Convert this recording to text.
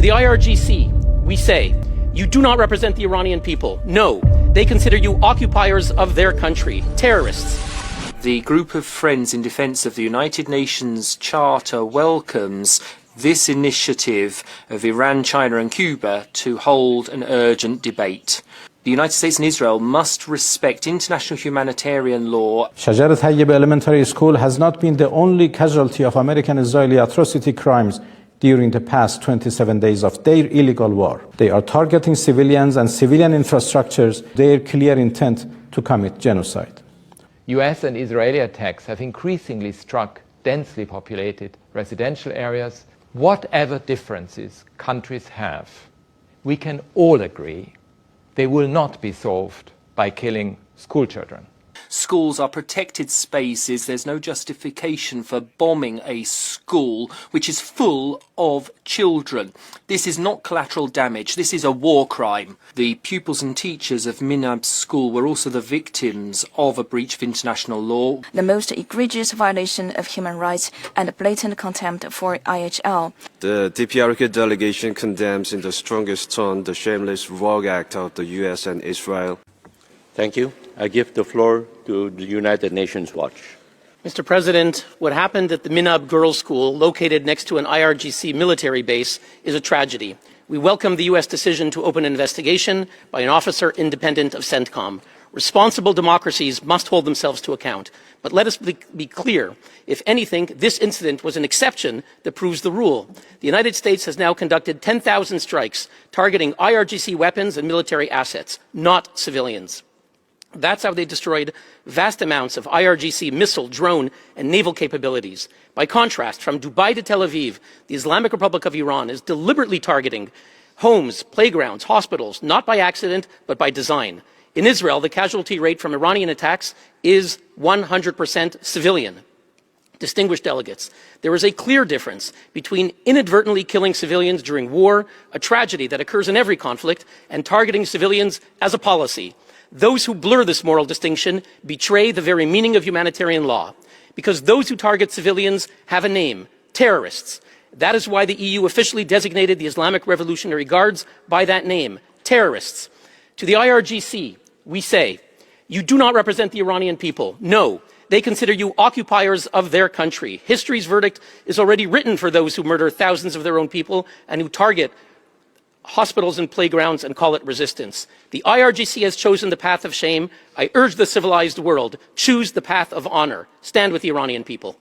To the IRGC, we say, you do not represent the Iranian people. No, they consider you occupiers of their country, terrorists. The group of friends in defence of the United Nations Charter welcomes this initiative of Iran, China and Cuba to hold an urgent debate. The United States and Israel must respect international humanitarian law. Shajar Tayyib Elementary School has not been the only casualty of American-Israeli atrocity crimes during the past 27 days of their illegal war. They are targeting civilians and civilian infrastructures, their clear intent to commit genocide. US and Israeli attacks have increasingly struck densely populated residential areas. Whatever differences countries have, we can all agree they will not be solved by killing school children. Schools are protected spaces. There's no justification for bombing a school which is full of children. This is not collateral damage. This is a war crime. The pupils and teachers of Minab's school were also the victims of a breach of international law. The most egregious violation of human rights and blatant contempt for IHL. The DPRK delegation condemns in the strongest tone the shameless rogue act of the US and Israel. Thank you. I give the floor to the United Nations Watch. Mr. President, what happened at the Minab Girls' School, located next to an IRGC military base, is a tragedy. We welcome the U.S. decision to open an investigation by an officer independent of CENTCOM. Responsible democracies must hold themselves to account. But let us be clear. If anything, this incident was an exception that proves the rule. The United States has now conducted 10,000 strikes targeting IRGC weapons and military assets, not civilians. That's how they destroyed vast amounts of IRGC missile, drone, and naval capabilities. By contrast, from Dubai to Tel Aviv, the Islamic Republic of Iran is deliberately targeting homes, playgrounds, hospitals, not by accident, but by design. In Israel, the casualty rate from Iranian attacks is 100% civilian. Distinguished delegates, there is a clear difference between inadvertently killing civilians during war, a tragedy that occurs in every conflict, and targeting civilians as a policy. Those who blur this moral distinction betray the very meaning of humanitarian law, because those who target civilians have a name: terrorists. That is why the EU officially designated the Islamic Revolutionary Guards by that name: terrorists. To the IRGC, we say, you do not represent the Iranian people. No, they consider you occupiers of their country. History's verdict is already written for those who murder thousands of their own people and who target hospitals and playgrounds and call it resistance. The IRGC has chosen the path of shame. I urge the civilized world, choose the path of honor. Stand with the Iranian people.